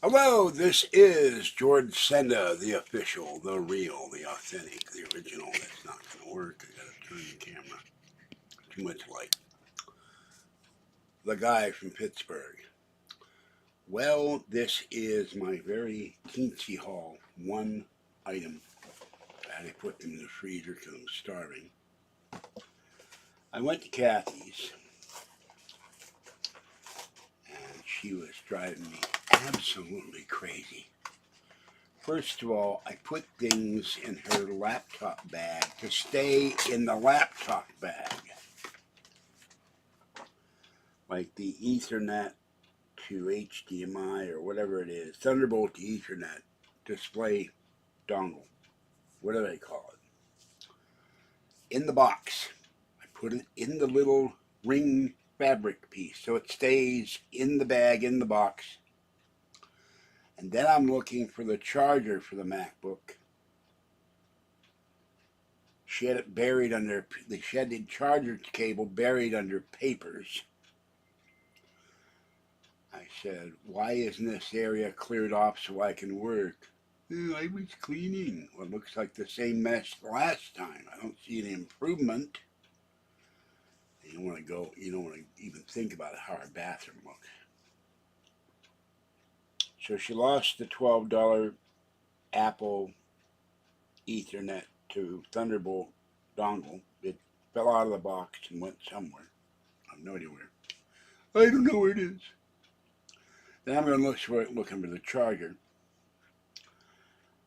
Hello, this is George Senda, the official, the real, the authentic, the original. That's not going to work. I got to turn the camera. Too much light. The guy from Pittsburgh. Well, this is my very teensy haul. One item. I had to put them in the freezer because I'm starving. I went to Kathy's, and she was driving me absolutely crazy. First of all, I put things in her laptop bag to stay in the laptop bag. Like the Ethernet to HDMI or whatever it is, Thunderbolt to Ethernet display dongle, whatever they call it. In the box, I put it in the little ring fabric piece so it stays in the bag, in the box. And then I'm looking for the charger for the MacBook. She had it buried under, she had the charger cable buried under papers. I said, why isn't this area cleared off so I can work? Oh, I was cleaning. Well, it looks like the same mess last time. I don't see any improvement. You don't want to go, you don't want to even think about how our bathroom looks. So she lost the $12 Apple Ethernet to Thunderbolt dongle. It fell out of the box and went somewhere. I have no idea where. I don't know where it is. Then I'm going to look for it, looking for the charger.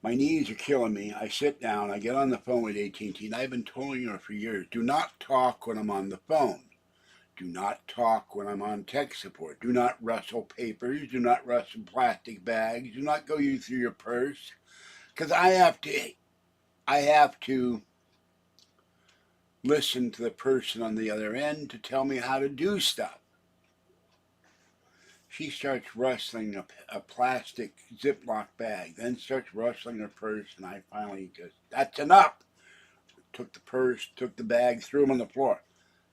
My knees are killing me. I sit down. I get on the phone with AT&T, and I've been telling her for years, do not talk when I'm on the phone. Do not talk when I'm on tech support. Do not rustle papers. Do not rustle plastic bags. Do not go through your purse. Because I have to listen to the person on the other end to tell me how to do stuff. She starts rustling a plastic Ziploc bag, then starts rustling her purse, and I finally just, that's enough. Took the purse, took the bag, threw them on the floor.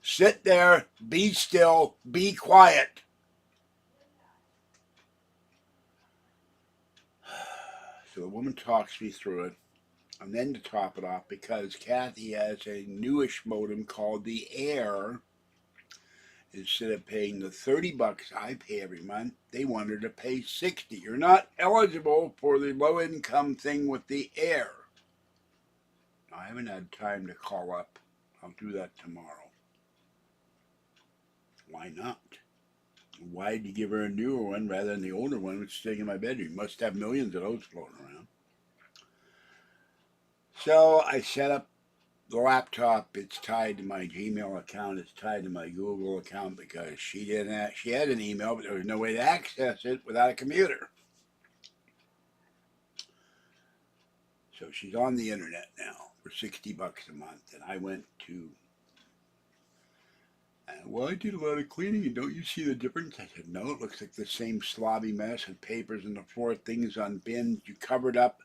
Sit there, be still, be quiet. So the woman talks me through it. And then to top it off, because Kathy has a newish modem called the Air, instead of paying the $30 I pay every month, they want her to pay $60. You're not eligible for the low income thing with the Air. I haven't had time to call up. I'll do that tomorrow. Why not? Why did you give her a newer one rather than the older one which is staying in my bedroom? Must have millions of those floating around. So I set up the laptop. It's tied to my Gmail account. It's tied to my Google account because she had an email, but there was no way to access it without a computer. So she's on the internet now for $60 a month. And I went to, well, I did a lot of cleaning, and don't you see the difference? I said, no, it looks like the same slobby mess with papers on the floor, things on bins. You covered up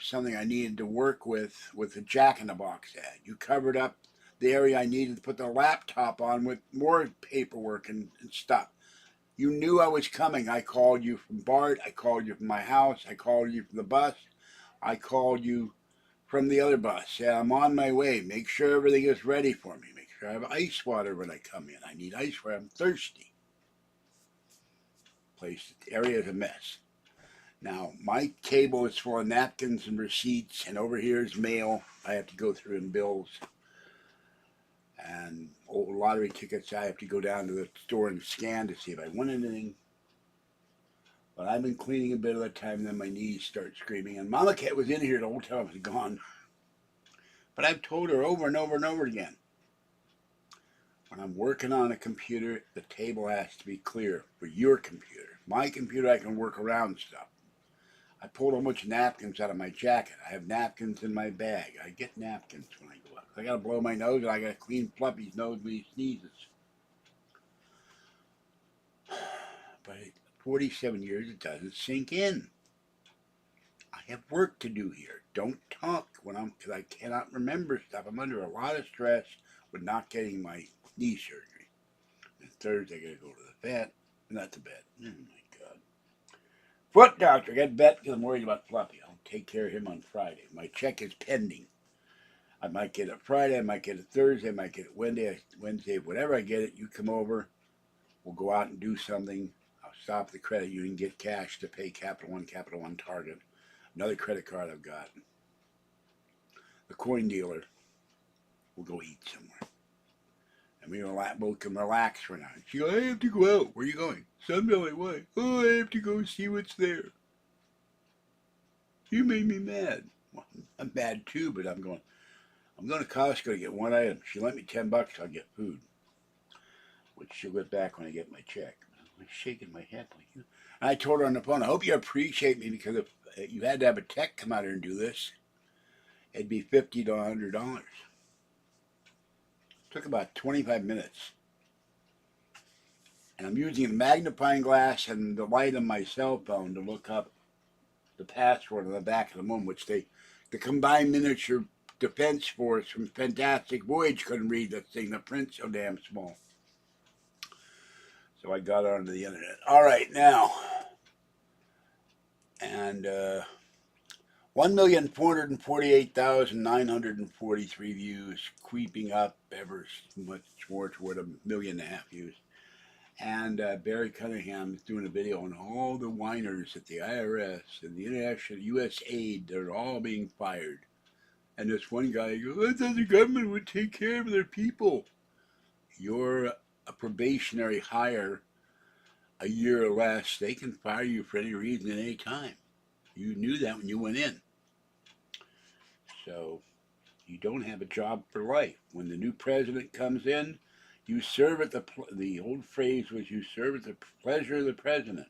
something I needed to work with a Jack-in-the-Box ad. You covered up the area I needed to put the laptop on with more paperwork and stuff. You knew I was coming. I called you from BART. I called you from my house. I called you from the bus. I called you from the other bus. Said, I'm on my way. Make sure everything is ready for me. Make sure I have ice water when I come in. I need ice water. I'm thirsty. The area is a mess. Now, my table is full of napkins and receipts, and over here is mail I have to go through and bills. And old lottery tickets I have to go down to the store and scan to see if I won anything. But I've been cleaning a bit of the time, and then my knees start screaming. And Mama Cat was in here the whole time I was gone. But I've told her over and over and over again, when I'm working on a computer, the table has to be clear for your computer. My computer, I can work around stuff. I pulled a bunch of napkins out of my jacket. I have napkins in my bag. I get napkins when I go out. I gotta blow my nose, and I gotta clean Fluffy's nose when he sneezes. But at 47 years, it doesn't sink in. I have work to do here. Don't talk because I cannot remember stuff. I'm under a lot of stress with not getting my knee surgery. And Thursday, I gotta go to the vet, not the vet. Oh my God. Foot doctor, got vet because I'm worried about Fluffy. I'll take care of him on Friday. My check is pending. I might get it Friday, I might get it Thursday, I might get it Wednesday, whatever I get it, you come over, we'll go out and do something. I'll stop the credit union, get cash to pay Capital One Target. Another credit card I've got. The coin dealer. We'll go eat somewhere. And we both can relax for now. She goes, I have to go out. Where are you going? Sun Valley, why? Oh, I have to go see what's there. You made me mad. Well, I'm mad too, but I'm going to Costco to get one item. She lent me $10, I'll get food. Which she'll get back when I get my check. I'm shaking my head like you. And I told her on the phone, I hope you appreciate me because if you had to have a tech come out here and do this, it'd be $50 to $100. Took about 25 minutes. And I'm using a magnifying glass and the light on my cell phone to look up the password on the back of the moon, which the combined miniature defense force from Fantastic Voyage couldn't read that thing. The print's so damn small. So I got onto the internet. All right, now. And 1,448,943 views, creeping up ever much more toward 1.5 million views. And Barry Cunningham is doing a video on all the whiners at the IRS and the international U.S. aid. They're all being fired. And this one guy goes, I thought the government would take care of their people. You're a probationary hire a year or less. They can fire you for any reason at any time. You knew that when you went in. So you don't have a job for life. When the new president comes in, you serve at the old phrase was you serve at the pleasure of the president.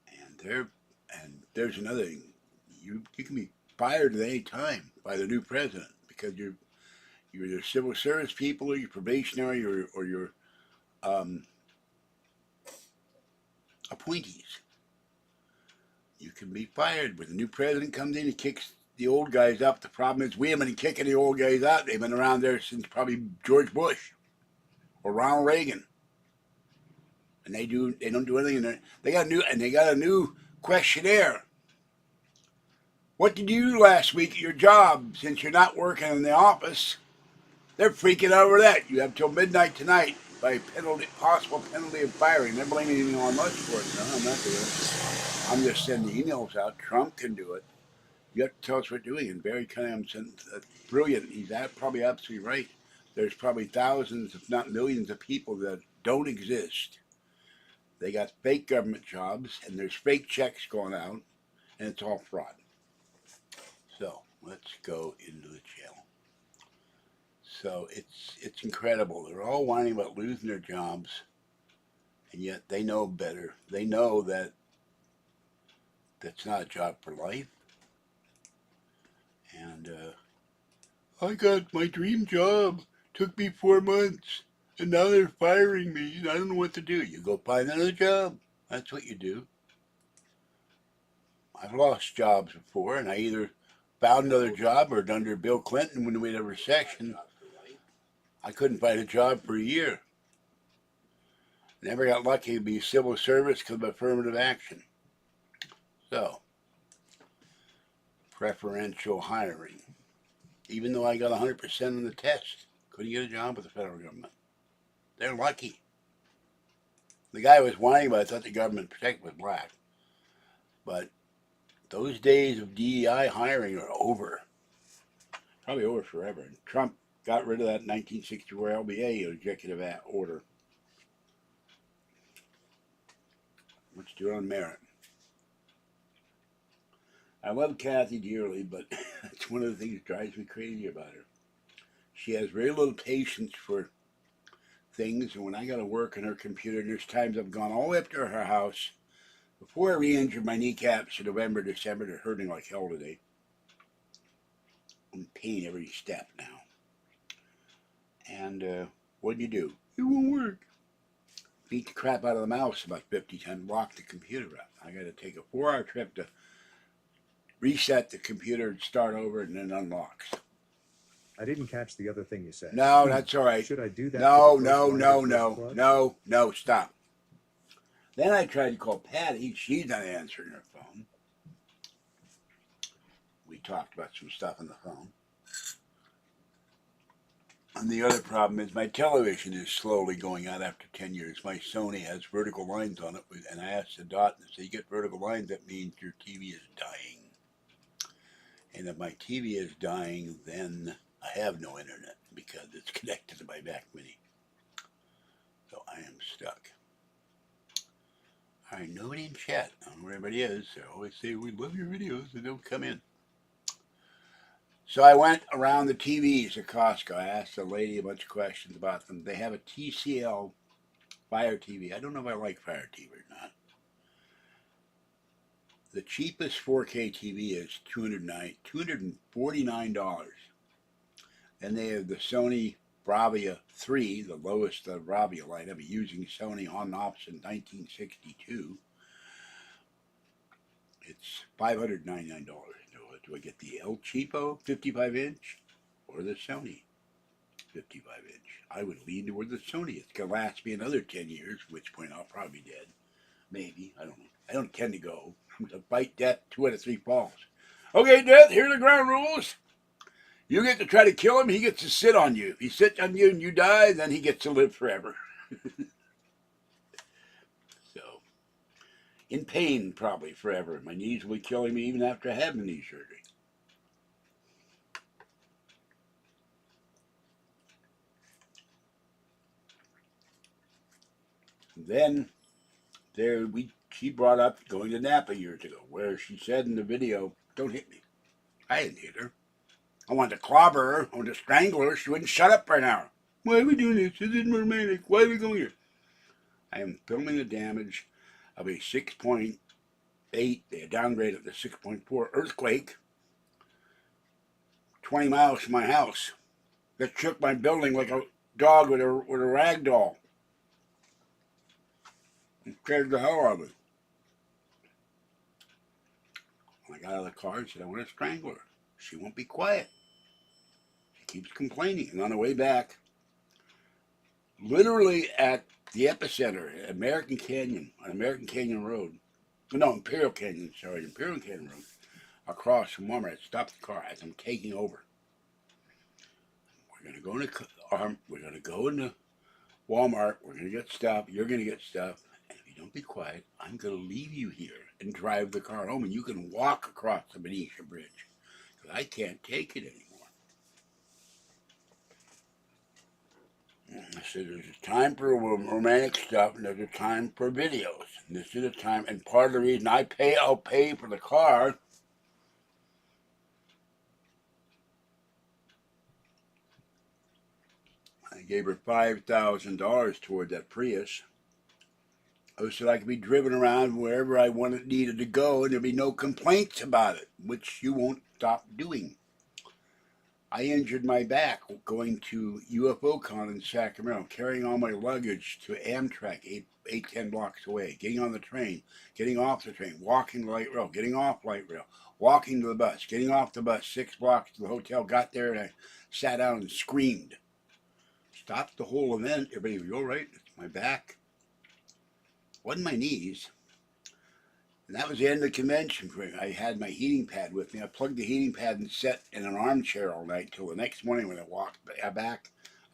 And there's another thing. You can be fired at any time by the new president because you're either civil service people or you're probationary or you're appointees. You can be fired when the new president comes in and kicks the old guys up. The problem is we haven't been kicking the old guys out. They've been around there since probably George Bush or Ronald Reagan. And they don't do anything. They got a new questionnaire. What did you do last week at your job since you're not working in the office? They're freaking out over that. You have till midnight tonight by possible penalty of firing. They're blaming you on much for it. No, I'm not doing it. I'm just sending emails out. Trump can do it. You have to tell us what we're doing. And Barry Cunningham sent brilliant. He's probably absolutely right. There's probably thousands, if not millions, of people that don't exist. They got fake government jobs, and there's fake checks going out, and it's all fraud. So let's go into the jail. So it's incredible. They're all whining about losing their jobs, and yet they know better. They know that that's not a job for life. And I got my dream job. Took me 4 months, and now they're firing me, and I don't know what to do. You go find another job. That's what you do. I've lost jobs before, and I either found another job or under Bill Clinton when we had a recession. I couldn't find a job for a year. Never got lucky to be civil service because of affirmative action. So, preferential hiring. Even though I got 100% on the test, couldn't get a job with the federal government. They're lucky. The guy was whining about it, thought the government protect was black. But those days of DEI hiring are over. Probably over forever. And Trump got rid of that 1964 LBA executive order. Let's do it on merit. I love Kathy dearly, but it's one of the things that drives me crazy about her. She has very little patience for things, and when I got to work on her computer, there's times I've gone all the way up to her house before I re-injured my kneecaps in November, December. They're hurting like hell today. I'm in pain every step now. And what do? It won't work. Beat the crap out of the mouse about 50 times, lock the computer up. I got to take a 4-hour trip to reset the computer and start over, and then unlocks. I didn't catch the other thing you said. No, that's all right. Should I do that? No, stop. Then I tried to call Patty. She's not answering her phone. We talked about some stuff on the phone. And the other problem is my television is slowly going out after 10 years. My Sony has vertical lines on it, and I asked the dot and say, you get vertical lines, that means your TV is dying. And if my TV is dying, then I have no internet because it's connected to my Mac Mini. So I am stuck. All right, nobody in chat. I don't know where everybody is. They always say, we love your videos, and don't come in. So I went around the TVs at COSTCO. I asked a lady a bunch of questions about them. They have a TCL Fire TV. I don't know if I like Fire TV or not. The cheapest 4K TV is $249. And they have the Sony Bravia 3, the lowest Bravia line. I've been using Sony on and off since 1962. It's $599. Do I get the El Cheapo 55-inch or the Sony 55-inch? I would lean toward the Sony. It's going to last me another 10 years, at which point I'll probably be dead. Maybe. I don't know. I don't tend to go. I'm going to fight death 2 out of 3 falls. Okay, Death, here are the ground rules. You get to try to kill him. He gets to sit on you. If he sits on you and you die, then he gets to live forever. So, in pain probably forever. My knees will be killing me even after having knee surgery. Then she brought up going to Napa years ago, where she said in the video, "Don't hit me." I didn't hit her. I wanted to clobber her. I wanted to strangle her. She wouldn't shut up for an hour. Why are we doing this? This isn't romantic. Why are we going here? I am filming the damage of a 6.8. They downgraded to 6.4 earthquake 20 miles from my house that shook my building like a dog with a rag doll. It scared the hell out of me. When I got out of the car and said, I want to strangle her. She won't be quiet. She keeps complaining. And on the way back, literally at the epicenter, on American Canyon Road. No, Imperial Canyon Road. Across from Walmart, I stopped the car as I'm taking over. We're going to go into Walmart. We're going to get stuff. You're going to get stuff. And if you don't be quiet, I'm going to leave you here and drive the car home. And you can walk across the Benicia Bridge. Because I can't take it anymore. I said, there's a time for romantic stuff, and there's a time for videos. And this is a time, and part of the reason I'll pay for the car. I gave her $5,000 toward that Prius. I said I could be driven around wherever I needed to go, and there'd be no complaints about it, which you won't stop doing. I injured my back going to UFOCon in Sacramento, carrying all my luggage to Amtrak 10 blocks away, getting on the train, getting off the train, walking the light rail, getting off light rail, walking to the bus, getting off the bus 6 blocks to the hotel, got there, and I sat down and screamed. Stopped the whole event. Everybody, you all right? It's my back. Wasn't my knees. And that was the end of the convention for me. I had my heating pad with me. I plugged the heating pad and sat in an armchair all night till the next morning when I walked back. I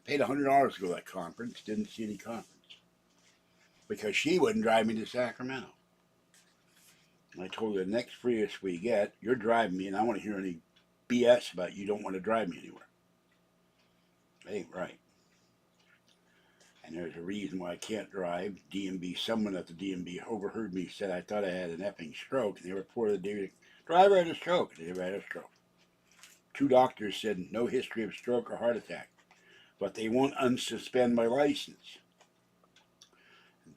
paid $100 to go to that conference. Didn't see any conference. Because she wouldn't drive me to Sacramento. And I told her, the next Prius we get, you're driving me, and I don't want to hear any BS about you don't want to drive me anywhere. That ain't right. And there's a reason why I can't drive. DMB, someone at the DMB overheard me, said I thought I had an effing stroke. And they reported the driver had a stroke. They never had a stroke. 2 doctors said no history of stroke or heart attack. But they won't unsuspend my license.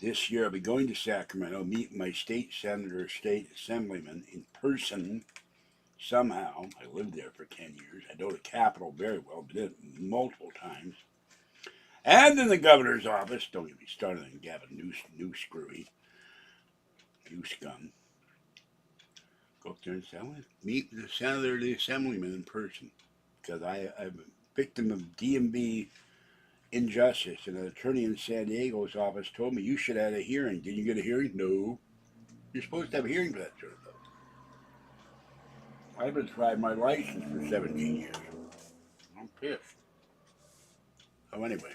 This year I'll be going to Sacramento, meet my state senator, state assemblyman in person somehow. I lived there for 10 years. I know the Capitol very well, did it multiple times. And in the governor's office, don't get me started on Gavin Newscrewy, Newscum. Go up there and say, I want to meet the senator, the assemblyman in person. Because I'm a victim of DMB injustice. And an attorney in San Diego's office told me, you should have had a hearing. Did you get a hearing? No. You're supposed to have a hearing for that sort of stuff. I've been trying my license for 17 years. I'm pissed. So anyway,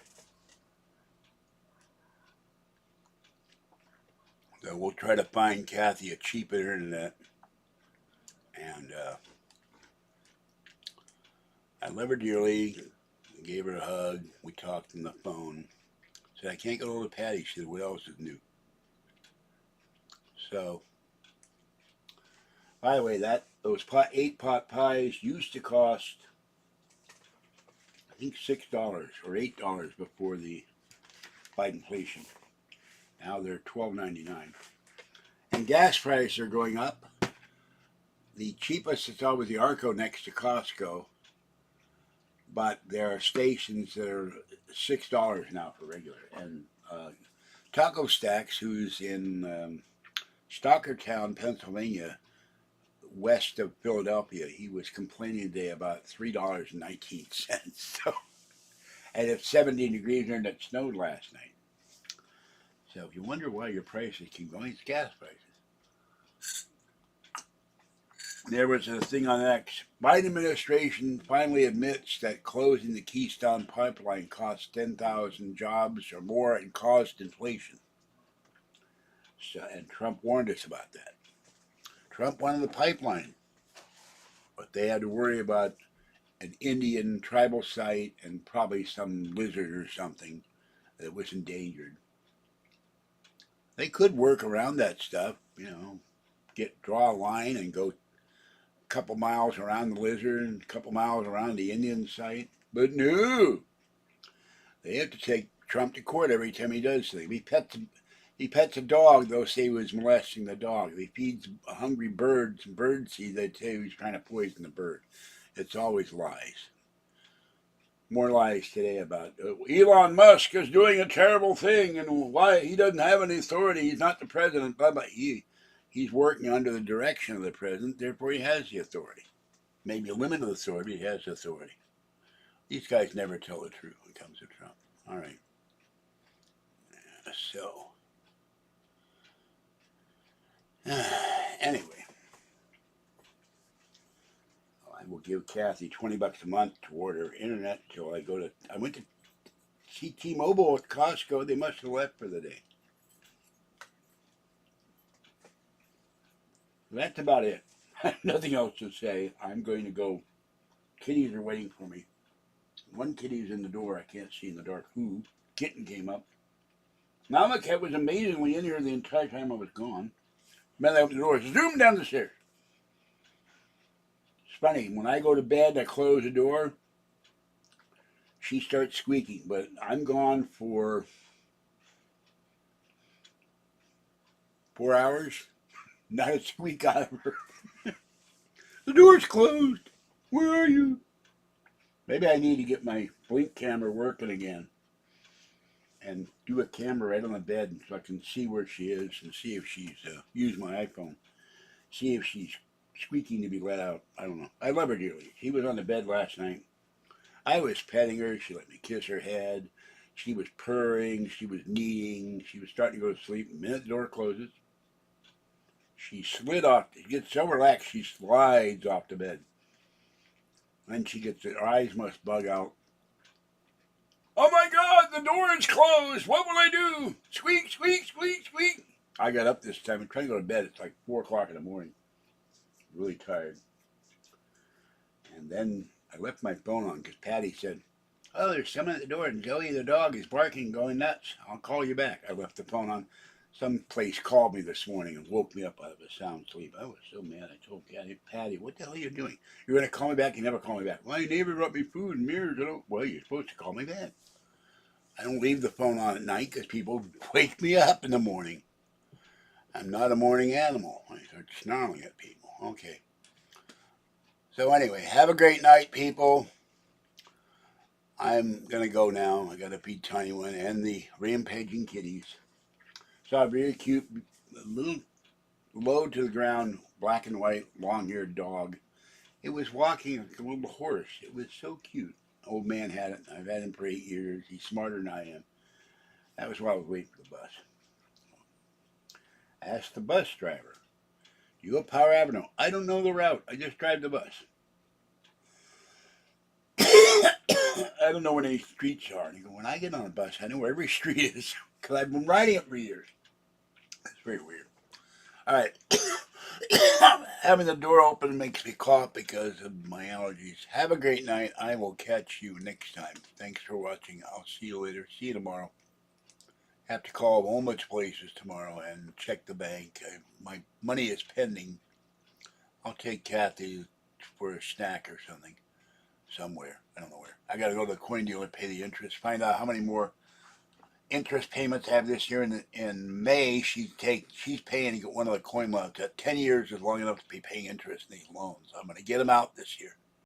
so we'll try to find Kathy a cheap internet. And I love her dearly. I gave her a hug. We talked on the phone. Said I can't get hold of Patty. She said, what else is new? So, by the way, those 8-pot pies used to cost, I think, $6 or $8 before the fight inflation. Now they're $12.99. And gas prices are going up. The cheapest is always the Arco next to Costco, but there are stations that are $6 now for regular. And Taco Stacks, who's in Stockertown, Pennsylvania, west of Philadelphia, he was complaining today about $3.19. So, and it's 17 degrees there and it snowed last night. So if you wonder why your prices keep going, it's gas prices. There was a thing on X. Biden administration finally admits that closing the Keystone pipeline cost 10,000 jobs or more and caused inflation. So, and Trump warned us about that. Trump wanted the pipeline, but they had to worry about an Indian tribal site and probably some lizard or something that was endangered. They could work around that stuff, draw a line and go a couple miles around the lizard and a couple miles around the Indian site. But no, they have to take Trump to court every time he does things. He pets a dog, they'll say he was molesting the dog. If he feeds hungry birds and birdseed, they'd say he was trying to poison the bird. It's always lies. More lies today about Elon Musk is doing a terrible thing and why he doesn't have any authority. He's not the president. Blah, blah. He's working under the direction of the president. Therefore, he has the authority. Maybe a limited authority. He has authority. These guys never tell the truth when it comes to Trump. All right. So, anyway. I will give Kathy $20 a month toward her internet till I went to see T-Mobile at Costco. They must have left for the day. That's about it. Nothing else to say. I'm going to go. Kitties are waiting for me. One kitty's in the door. I can't see in the dark who. Kitten came up. Mama Cat was amazingly in here the entire time I was gone. Then I opened the door. Zoom down the stairs. It's funny. When I go to bed, I close the door. She starts squeaking, but I'm gone for 4 hours. Not a squeak out of her. The door's closed. Where are you? Maybe I need to get my blink camera working again and do a camera right on the bed so I can see where she is and see if she's used my iPhone. See if she's squeaking to be let out. I don't know. I love her dearly. She was on the bed last night. I was petting her. She let me kiss her head. She was purring. She was kneading. She was starting to go to sleep. The minute the door closes, she slid off. She gets so relaxed, she slides off the bed. Then she gets her eyes must bug out. Oh my God, the door is closed. What will I do? Squeak, squeak, squeak, squeak. I got up this time. I'm trying to go to bed. It's like 4 o'clock in the morning. Really tired. And then I left my phone on because Patty said, oh, there's someone at the door and Joey the dog is barking, going nuts. I'll call you back. I left the phone on. Some place called me this morning and woke me up out of a sound sleep. I was so mad. I told Patty, what the hell are you doing? You're going to call me back? You never call me back. Well, your neighbor brought me food and mirrors. Well, you're supposed to call me back. I don't leave the phone on at night because people wake me up in the morning. I'm not a morning animal. I start snarling at people. Okay. So anyway, have a great night, people. I'm going to go now. I got to feed Tiny One and the rampaging kitties. Saw a very cute, little low to the ground, black and white, long-haired dog. It was walking like a little horse. It was so cute. Old man had it. I've had him for 8 years. He's smarter than I am. That was while I was waiting for the bus. Ask the bus driver. You go Power Avenue. I don't know the route. I just drive the bus. I don't know where any streets are. And you go, when I get on a bus, I know where every street is because I've been riding it for years. It's very weird. All right. Having the door open makes me cough because of my allergies. Have a great night. I will catch you next time. Thanks for watching. I'll see you later. See you tomorrow. Have to call a whole bunch of places tomorrow and check the bank. My money is pending. I'll take Kathy for a snack or something somewhere. I don't know where. I got to go to the coin dealer and pay the interest. Find out how many more interest payments I have this year. In May, she's paying one of the coin loans. 10 years is long enough to be paying interest in these loans. I'm going to get them out this year.